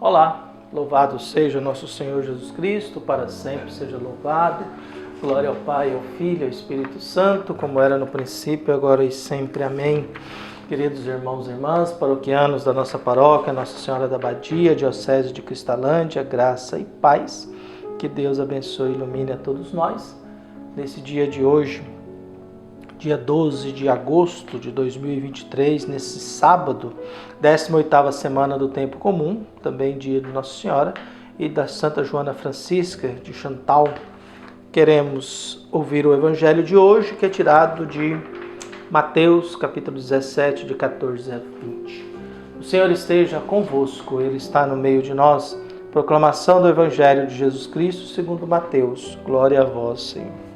Olá, louvado seja nosso Senhor Jesus Cristo, para sempre seja louvado. Glória ao Pai, ao Filho e ao Espírito Santo, como era no princípio, agora e sempre. Amém. Queridos irmãos e irmãs, paroquianos da nossa paróquia, Nossa Senhora da Abadia, Diocese de Cristalândia, graça e paz. Que Deus abençoe e ilumine a todos nós. Nesse dia de hoje, dia 12 de agosto de 2023, nesse sábado, 18ª semana do Tempo Comum, também dia de Nossa Senhora e da Santa Joana Francisca de Chantal. Queremos ouvir o Evangelho de hoje, que é tirado de Mateus, capítulo 17, de 14 a 20. O Senhor esteja convosco, Ele está no meio de nós. Proclamação do Evangelho de Jesus Cristo segundo Mateus. Glória a vós, Senhor.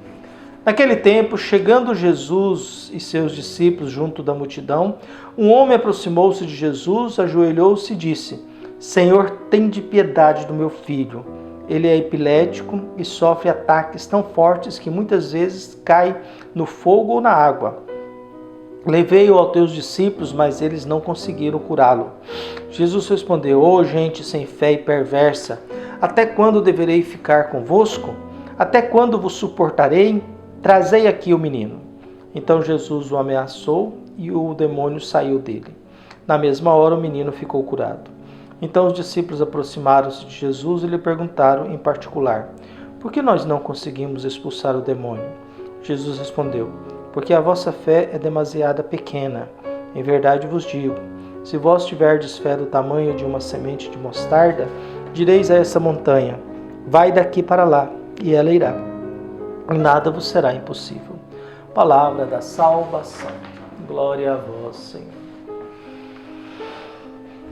Naquele tempo, chegando Jesus e seus discípulos junto da multidão, um homem aproximou-se de Jesus, ajoelhou-se e disse: Senhor, tende piedade do meu filho. Ele é epilético e sofre ataques tão fortes que muitas vezes cai no fogo ou na água. Levei-o aos teus discípulos, mas eles não conseguiram curá-lo. Jesus respondeu: Ó gente sem fé e perversa, até quando deverei ficar convosco? Até quando vos suportarei? Trazei aqui o menino. Então Jesus o ameaçou e o demônio saiu dele. Na mesma hora o menino ficou curado. Então os discípulos aproximaram-se de Jesus e lhe perguntaram em particular: Por que nós não conseguimos expulsar o demônio? Jesus respondeu: Porque a vossa fé é demasiado pequena. Em verdade vos digo, se vós tiverdes fé do tamanho de uma semente de mostarda, direis a essa montanha: Vai daqui para lá, e ela irá. E nada vos será impossível. Palavra da salvação. Glória a vós, Senhor.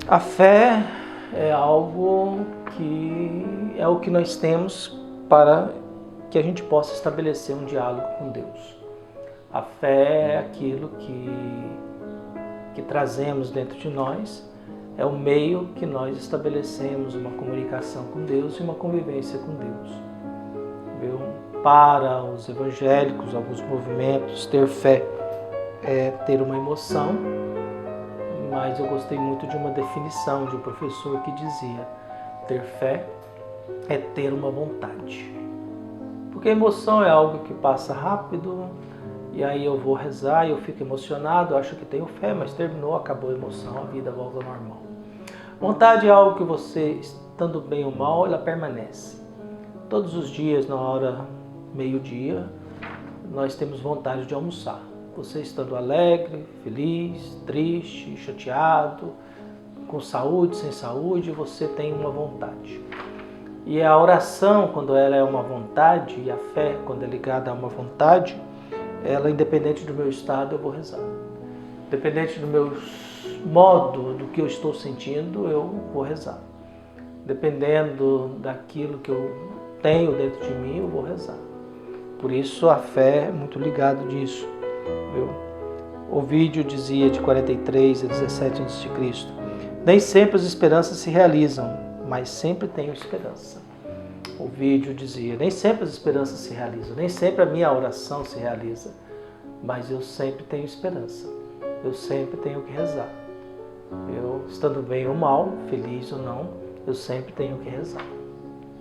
A fé é algo que é o que nós temos para que a gente possa estabelecer um diálogo com Deus. A fé é aquilo que trazemos dentro de nós, é o meio que nós estabelecemos uma comunicação com Deus e uma convivência com Deus. Viu? Para os evangélicos, alguns movimentos, ter fé é ter uma emoção, mas eu gostei muito de uma definição de um professor que dizia: ter fé é ter uma vontade. Porque a emoção é algo que passa rápido, e aí eu vou rezar e eu fico emocionado, eu acho que tenho fé, mas terminou, acabou a emoção, a vida volta ao normal. Vontade é algo que você, estando bem ou mal, ela permanece. Todos os dias, na hora meio-dia, nós temos vontade de almoçar. Você estando alegre, feliz, triste, chateado, com saúde, sem saúde, você tem uma vontade. E a oração, quando ela é uma vontade, e a fé, quando é ligada a uma vontade, ela, independente do meu estado, eu vou rezar. Independente do meu modo, do que eu estou sentindo, eu vou rezar. Dependendo daquilo que eu tenho dentro de mim, eu vou rezar. Por isso a fé é muito ligada disso. Viu? Ovídio dizia de 43 a 17 a.C. Nem sempre as esperanças se realizam, mas sempre tenho esperança. Ovídio dizia: nem sempre as esperanças se realizam, nem sempre a minha oração se realiza, mas eu sempre tenho esperança. Eu sempre tenho que rezar. Eu, estando bem ou mal, feliz ou não, eu sempre tenho que rezar.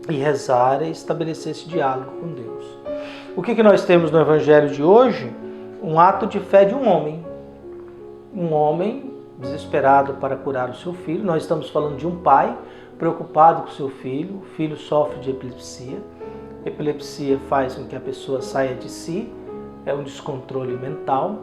E rezar é estabelecer esse diálogo com Deus. O que nós temos no Evangelho de hoje? Um ato de fé de um homem. Um homem desesperado para curar o seu filho. Nós estamos falando de um pai preocupado com o seu filho. O filho sofre de epilepsia. Epilepsia faz com que a pessoa saia de si. É um descontrole mental.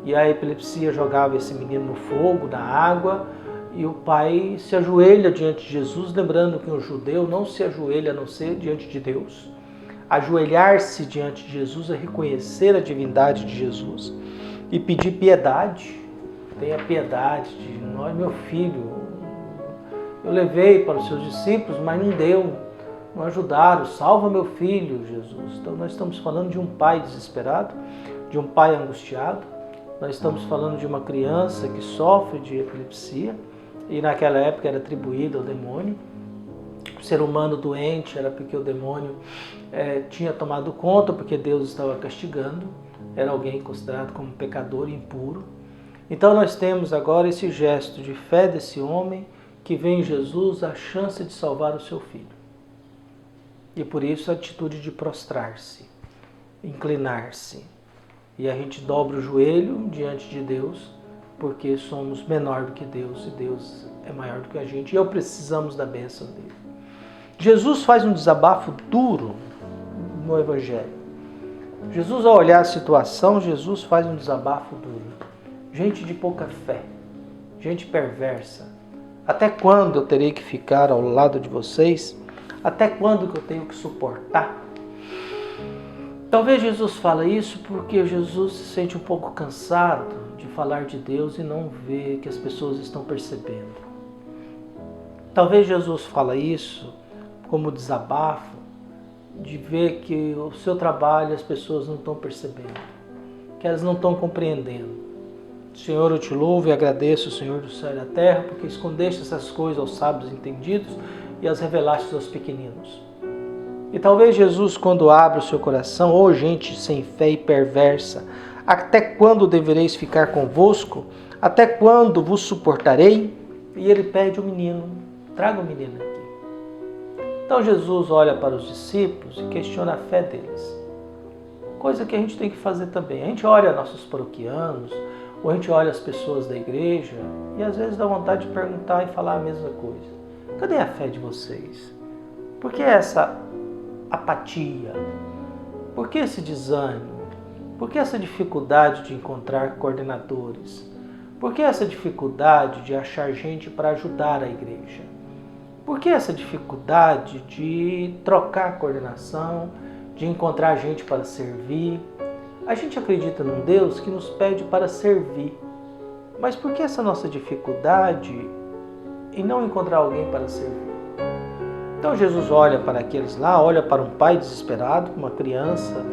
E a epilepsia jogava esse menino no fogo, na água. E o pai se ajoelha diante de Jesus, lembrando que um judeu não se ajoelha a não ser diante de Deus. Ajoelhar-se diante de Jesus é reconhecer a divindade de Jesus e pedir piedade. Tenha piedade de nós, meu filho. Eu levei para os seus discípulos, mas não deu, não ajudaram. Salva meu filho, Jesus. Então nós estamos falando de um pai desesperado, de um pai angustiado. Nós estamos falando de uma criança que sofre de epilepsia e naquela época era atribuída ao demônio. O ser humano doente era porque o demônio tinha tomado conta, porque Deus estava castigando, era alguém considerado como pecador impuro. Então nós temos agora esse gesto de fé desse homem que vê em Jesus a chance de salvar o seu filho. E por isso a atitude de prostrar-se, inclinar-se. E a gente dobra o joelho diante de Deus, porque somos menor do que Deus e Deus é maior do que a gente. E precisamos da bênção dele. Jesus faz um desabafo duro no Evangelho. Jesus, ao olhar a situação, Jesus faz um desabafo duro. Gente de pouca fé, gente perversa. Até quando eu terei que ficar ao lado de vocês? Até quando que eu tenho que suportar? Talvez Jesus fale isso porque Jesus se sente um pouco cansado de falar de Deus e não vê que as pessoas estão percebendo. Talvez Jesus fale isso como desabafo de ver que o seu trabalho as pessoas não estão percebendo, que elas não estão compreendendo. Senhor, eu te louvo e agradeço, Senhor do céu e da terra, porque escondeste essas coisas aos sábios entendidos e as revelaste aos pequeninos. E talvez Jesus, quando abre o seu coração, ô gente sem fé e perversa, até quando devereis ficar convosco? Até quando vos suportarei? E ele pede o menino, traga o menino aqui. Então Jesus olha para os discípulos e questiona a fé deles. Coisa que a gente tem que fazer também. A gente olha nossos paroquianos, ou a gente olha as pessoas da igreja e às vezes dá vontade de perguntar e falar a mesma coisa. Cadê a fé de vocês? Por que essa apatia? Por que esse desânimo? Por que essa dificuldade de encontrar coordenadores? Por que essa dificuldade de achar gente para ajudar a igreja? Por que essa dificuldade de trocar coordenação, de encontrar gente para servir? A gente acredita num Deus que nos pede para servir. Mas por que essa nossa dificuldade em não encontrar alguém para servir? Então Jesus olha para aqueles lá, olha para um pai desesperado, uma criança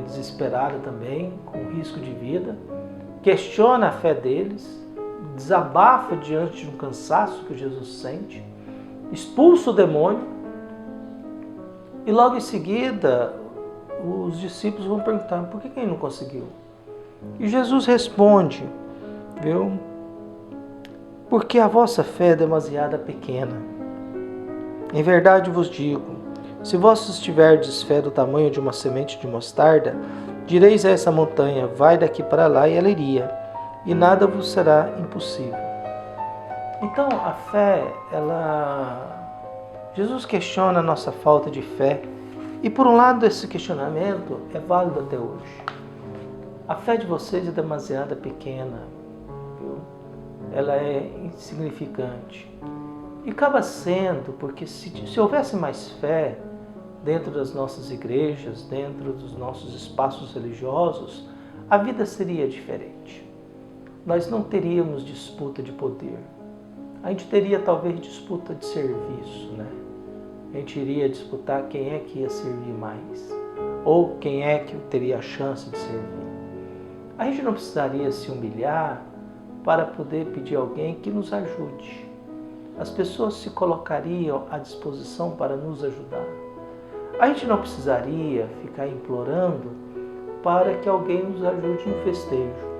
desesperada também, com risco de vida, questiona a fé deles, desabafa diante de um cansaço que Jesus sente, expulsa o demônio e logo em seguida os discípulos vão perguntar, por que ele não conseguiu? E Jesus responde, viu? Porque a vossa fé é demasiado pequena. Em verdade vos digo, se vós tiverdes fé do tamanho de uma semente de mostarda, direis a essa montanha, vai daqui para lá e ela iria, e nada vos será impossível. Então a fé, Jesus questiona a nossa falta de fé, e por um lado esse questionamento é válido até hoje. A fé de vocês é demasiado pequena, viu? Ela é insignificante. E acaba sendo, porque se houvesse mais fé dentro das nossas igrejas, dentro dos nossos espaços religiosos, a vida seria diferente. Nós não teríamos disputa de poder. A gente teria talvez disputa de serviço, né? A gente iria disputar quem é que ia servir mais, ou quem é que teria a chance de servir. A gente não precisaria se humilhar para poder pedir a alguém que nos ajude. As pessoas se colocariam à disposição para nos ajudar. A gente não precisaria ficar implorando para que alguém nos ajude no festejo.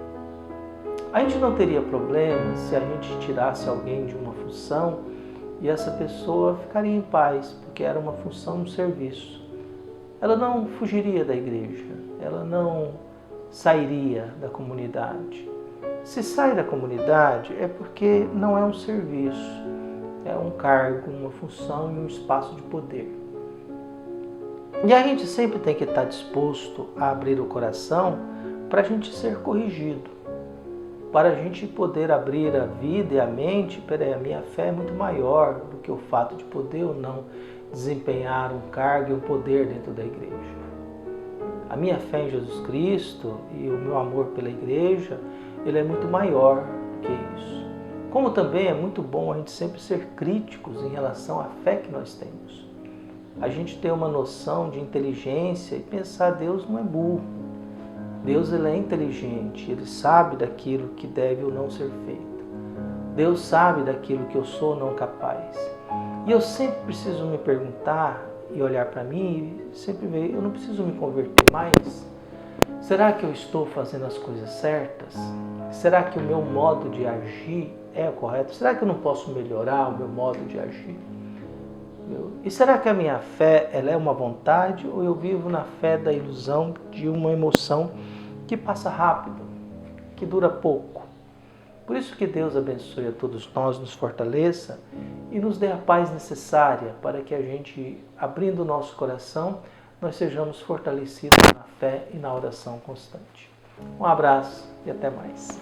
A gente não teria problema se a gente tirasse alguém de uma função e essa pessoa ficaria em paz, porque era uma função, um serviço. Ela não fugiria da igreja, ela não sairia da comunidade. Se sai da comunidade é porque não é um serviço, é um cargo, uma função e um espaço de poder. E a gente sempre tem que estar disposto a abrir o coração para a gente ser corrigido, para a gente poder abrir a vida e a mente. Peraí, a minha fé é muito maior do que o fato de poder ou não desempenhar um cargo e um poder dentro da igreja. A minha fé em Jesus Cristo e o meu amor pela igreja, ele é muito maior do que isso. Como também é muito bom a gente sempre ser críticos em relação à fé que nós temos. A gente ter uma noção de inteligência e pensar, Deus não é burro. Deus ele é inteligente, Ele sabe daquilo que deve ou não ser feito. Deus sabe daquilo que eu sou ou não capaz. E eu sempre preciso me perguntar e olhar para mim e sempre ver, eu não preciso me converter mais? Será que eu estou fazendo as coisas certas? Será que o meu modo de agir é correto? Será que eu não posso melhorar o meu modo de agir? E será que a minha fé ela é uma vontade ou eu vivo na fé da ilusão de uma emoção que passa rápido, que dura pouco? Por isso que Deus abençoe a todos nós, nos fortaleça e nos dê a paz necessária para que a gente, abrindo o nosso coração, nós sejamos fortalecidos na fé e na oração constante. Um abraço e até mais.